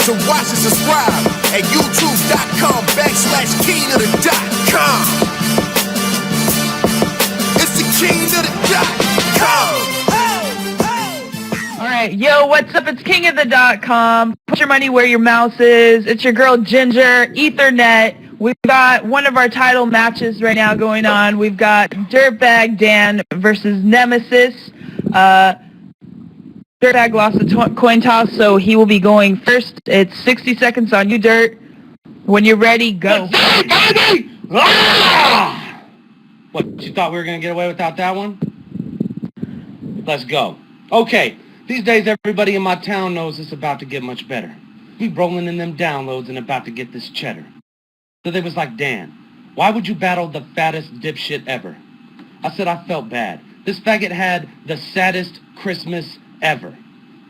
So watch and subscribe at youtube.com/kingofthedotcom. It's the kingofthedotcom. All right, yo, what's up? It's kingofthedotcom. Put your money where your mouth is. It's your girl Ginger, Ethernet. We've got one of our title matches right now going on. We've got Dirtbag Dan versus Nemesis. Dirtbag lost the coin toss, so he will be going first. It's 60 seconds on you, Dirt. When you're ready, go. What, you thought we were going to get away without that one? Let's go. Okay, these days everybody in my town knows it's about to get much better. We rolling in them downloads and about to get this cheddar. So they was like, Dan, why would you battle the fattest dipshit ever? I said I felt bad. This faggot had the saddest Christmas ever.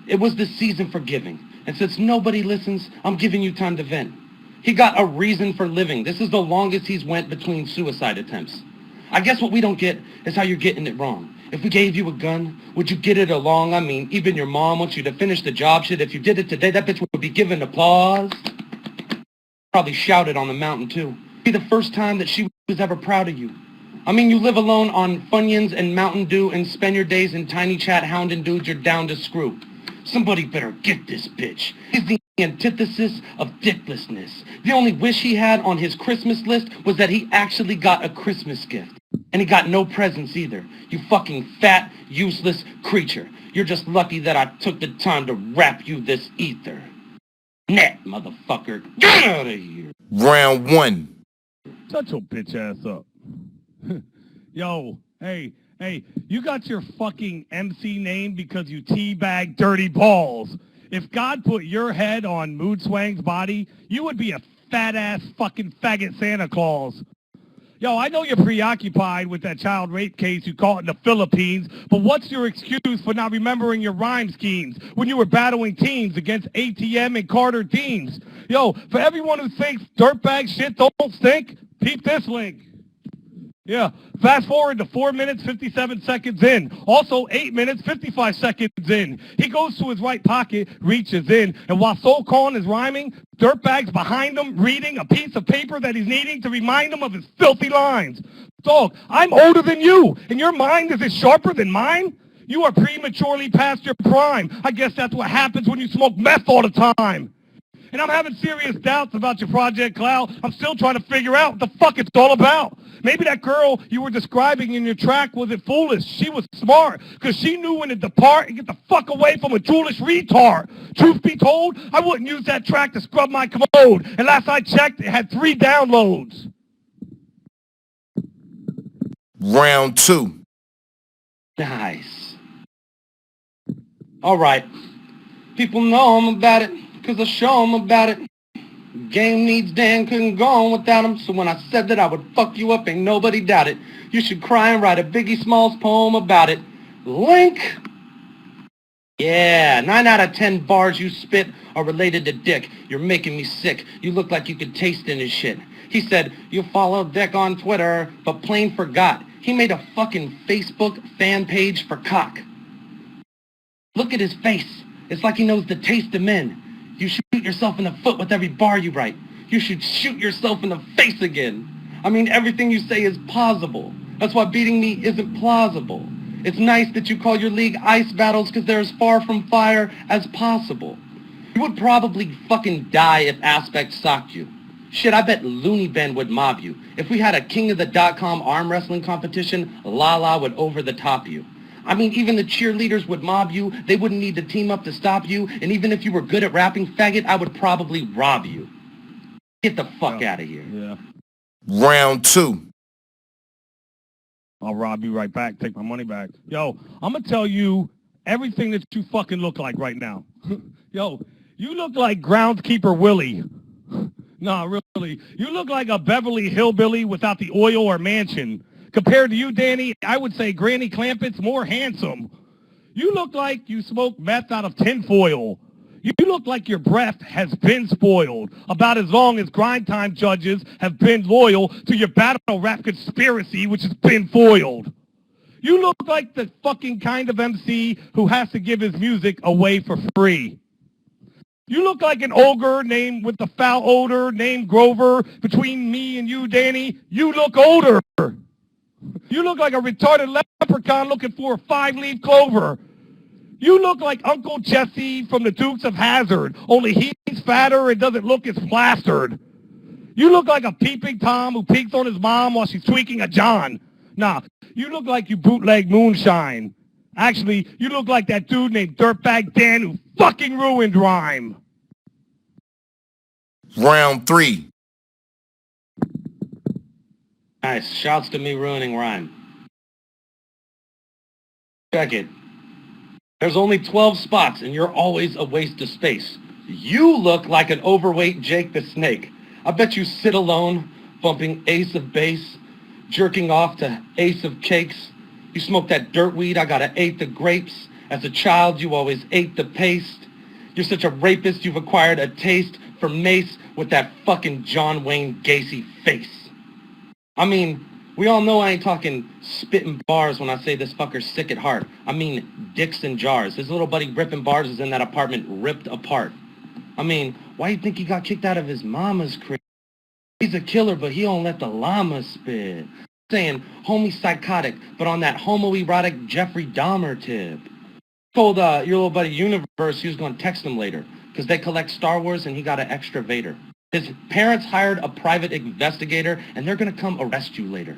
It was the season for giving. And since nobody listens, I'm giving you time to vent. He got a reason for living. This is the longest he's went between suicide attempts. I guess what we don't get is how you're getting it wrong. If we gave you a gun, would you get it along? I mean, even your mom wants you to finish the job shit. If you did it today, that bitch would be given applause. Probably shouted on the mountain, too. Be the first time that she was ever proud of you. I mean, you live alone on Funyuns and Mountain Dew and spend your days in tiny chat hounding dudes you're down to screw. Somebody better get this bitch. He's the antithesis of dicklessness. The only wish he had on his Christmas list was that he actually got a Christmas gift. And he got no presents either. You fucking fat, useless creature. You're just lucky that I took the time to wrap you this ether. Net, motherfucker. Get out of here. Round one. Shut your bitch ass up. Yo, hey, you got your fucking MC name because you teabag dirty balls. If God put your head on Mood Swang's body, you would be a fat-ass fucking faggot Santa Claus. Yo, I know you're preoccupied with that child rape case you caught in the Philippines, but what's your excuse for not remembering your rhyme schemes when you were battling teams against ATM and Carter teams? Yo, for everyone who thinks dirtbag shit don't stink, peep this link. Yeah, fast forward to 4 minutes, 57 seconds in. Also 8 minutes, 55 seconds in. He goes to his right pocket, reaches in, and while Soul Calling is rhyming, Dirtbag's behind him reading a piece of paper that he's needing to remind him of his filthy lines. Dog, I'm older than you, and your mind is sharper than mine? You are prematurely past your prime. I guess that's what happens when you smoke meth all the time. And I'm having serious doubts about your Project Cloud. I'm still trying to figure out what the fuck it's all about. Maybe that girl you were describing in your track wasn't foolish. She was smart, because she knew when to depart and get the fuck away from a jewelish retard. Truth be told, I wouldn't use that track to scrub my commode. And last I checked, it had 3 downloads. Round two. Nice. All right. People know I'm about it, because I show them about it. Game needs Dan, couldn't go on without him. So when I said that I would fuck you up, ain't nobody doubt it. You should cry and write a Biggie Smalls poem about it. Link. Yeah, 9 out of 10 bars you spit are related to Dick. You're making me sick. You look like you could taste in his shit. He said, you follow Dick on Twitter, but plain forgot. He made a fucking Facebook fan page for cock. Look at his face. It's like he knows the taste of men. You shoot yourself in the foot with every bar you write. You should shoot yourself in the face again. I mean, everything you say is plausible. That's why beating me isn't plausible. It's nice that you call your league ice battles because they're as far from fire as possible. You would probably fucking die if Aspect socked you. Shit, I bet Looney Ben would mob you. If we had a kingofthedotcom arm wrestling competition, Lala would over the top you. I mean, even the cheerleaders would mob you. They wouldn't need to team up to stop you. And even if you were good at rapping, faggot, I would probably rob you. Get the fuck out of here. Yeah. Round two. I'll rob you right back. Take my money back. Yo, I'm going to tell you everything that you fucking look like right now. Yo, you look like groundskeeper Willie. Nah, really. You look like a Beverly Hillbilly without the oil or mansion. Compared to you, Danny, I would say Granny Clampett's more handsome. You look like you smoke meth out of tinfoil. You look like your breath has been spoiled about as long as grind time judges have been loyal to your battle rap conspiracy, which has been foiled. You look like the fucking kind of MC who has to give his music away for free. You look like an ogre named with the foul odor named Grover. Between me and you, Danny, you look older. You look like a retarded leprechaun looking for a 5-leaf clover. You look like Uncle Jesse from the Dukes of Hazzard, only he's fatter and doesn't look as plastered. You look like a peeping Tom who peeks on his mom while she's tweaking a John. Nah, you look like you bootleg moonshine. Actually, you look like that dude named Dirtbag Dan who fucking ruined rhyme. Round 3. Nice. Shouts to me ruining rhyme. Check it. There's only 12 spots, and you're always a waste of space. You look like an overweight Jake the Snake. I bet you sit alone, bumping Ace of Base, jerking off to Ace of Cakes. You smoke that dirt weed, I gotta ate the grapes. As a child, you always ate the paste. You're such a rapist, you've acquired a taste for mace with that fucking John Wayne Gacy face. I mean, we all know I ain't talking spitting bars when I say this fucker's sick at heart. I mean, dicks in jars. His little buddy ripping bars is in that apartment ripped apart. I mean, why you think he got kicked out of his mama's crib? He's a killer, but he don't let the llama spit. Saying, homie psychotic, but on that homoerotic Jeffrey Dahmer tip. Told your little buddy Universe he was going to text him later, because they collect Star Wars and he got an extra Vader. His parents hired a private investigator, and they're going to come arrest you later.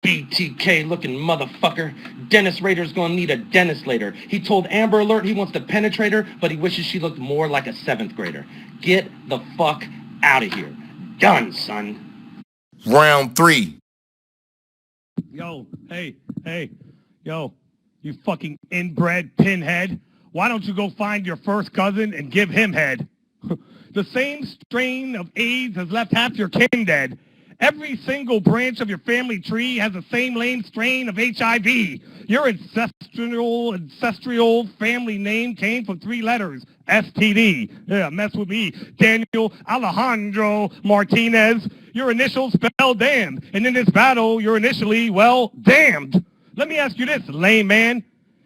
BTK-looking motherfucker. Dennis Rader's going to need a dentist later. He told Amber Alert he wants to penetrate her, but he wishes she looked more like a 7th grader. Get the fuck out of here. Done, son. Round 3. Yo, hey, yo, you fucking inbred pinhead. Why don't you go find your first cousin and give him head? The same strain of AIDS has left half your kin dead. Every single branch of your family tree has the same lame strain of HIV. Your ancestral family name came from 3 letters, STD. Yeah, mess with me. Daniel Alejandro Martinez. Your initials spell damned. And in this battle, you're initially, well, damned. Let me ask you this, lame man.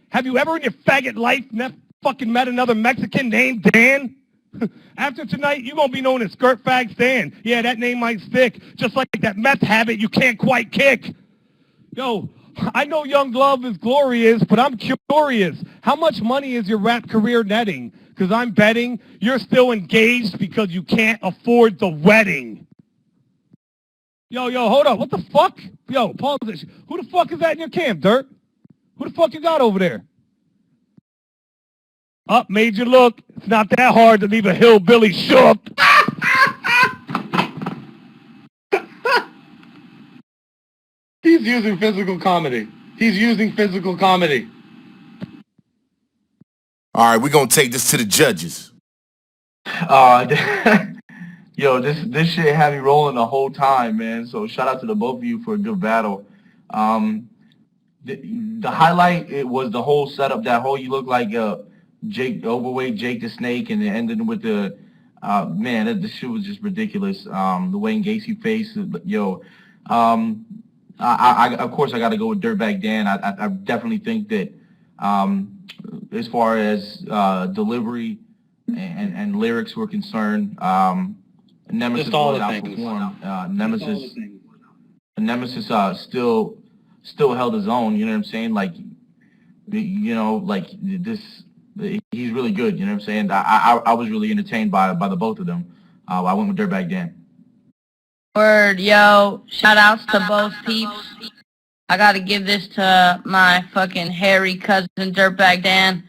Have you ever in your faggot life fucking met another Mexican named Dan? After tonight, you're going to be known as Skirt Fag Stan. Yeah, that name might stick, just like that meth habit you can't quite kick. Yo, I know young love is glorious, but I'm curious. How much money is your rap career netting? Because I'm betting you're still engaged because you can't afford the wedding. Yo, hold up. What the fuck? Yo, pause this. Who the fuck is that in your camp, Dirt? Who the fuck you got over there? Up, made you look. It's not that hard to leave a hillbilly shook. He's using physical comedy. He's using physical comedy. All right, we're going to take this to the judges. Yo, this shit had me rolling the whole time, man. So shout out to the both of you for a good battle. The highlight, it was the whole setup. That whole, you look like overweight Jake the Snake, and it ended with the man. This shit was just ridiculous. The Wayne Gacy face, yo. I of course I got to go with Dirtbag Dan. I definitely think that as far as delivery and lyrics were concerned, Nemesis was outperformed. Nemesis still held his own. You know what I'm saying? Like, you know, like this. He's really good. You know what I'm saying? I was really entertained by the both of them. I went with Dirtbag Dan. Word, yo. Shout outs to both peeps. I gotta give this to my fucking hairy cousin, Dirtbag Dan.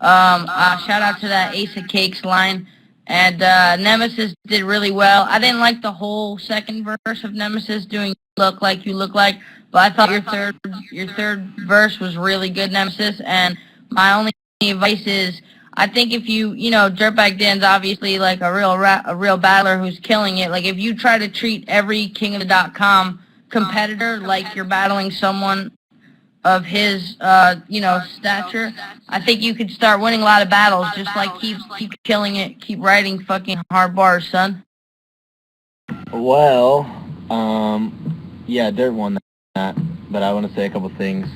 Shout out to that Ace of Cakes line. And Nemesis did really well. I didn't like the whole second verse of Nemesis doing look like you look like, but I thought your third verse was really good, Nemesis. And my only advice is, I think if you know, Dirtbag Dan's obviously like a real battler who's killing it. Like, if you try to treat every kingofthedotcom competitor like you're battling someone of his, stature, I think you could start winning a lot of battles. Just like keep killing it, keep writing fucking hard bars, son. Well, yeah, Dirt won that, but I want to say a couple things.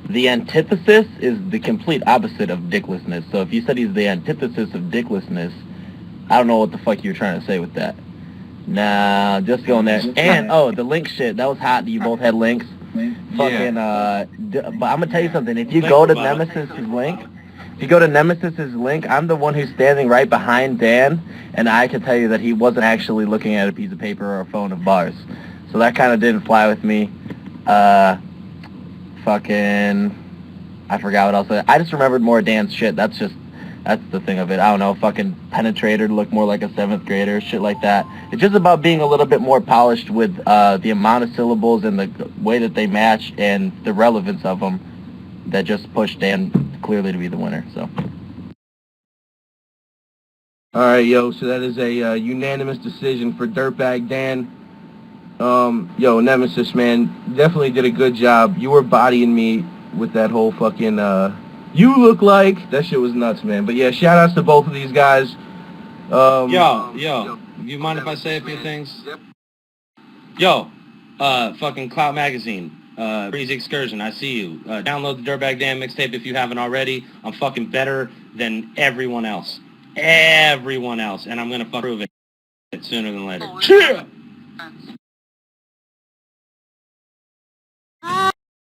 The antithesis is the complete opposite of dicklessness. So if you said he's the antithesis of dicklessness, I don't know what the fuck you were trying to say with that. Nah, just going there. And, oh, the link shit. That was hot that you both had links. Fucking, but I'm gonna tell you something. If you go to Nemesis's link, I'm the one who's standing right behind Dan, and I can tell you that he wasn't actually looking at a piece of paper or a phone of bars. So that kind of didn't fly with me. Fucking, I forgot what else. I just remembered more Dan's shit. That's the thing of it. I don't know, fucking Penetrator to look more like a 7th grader, shit like that. It's just about being a little bit more polished with the amount of syllables and the way that they match and the relevance of them that just pushed Dan clearly to be the winner, so. All right, yo, so that is a unanimous decision for Dirtbag Dan. Yo, Nemesis, man, definitely did a good job. You were bodying me with that whole fucking, you look like, that shit was nuts, man. But yeah, shout outs to both of these guys. Yo, you mind if I say a few things? Yep. Yo, fucking Clout Magazine, Breezy Excursion, I see you. Download the Dirtbag Dan mixtape if you haven't already. I'm fucking better than everyone else. And I'm gonna prove it sooner than later. Cheer!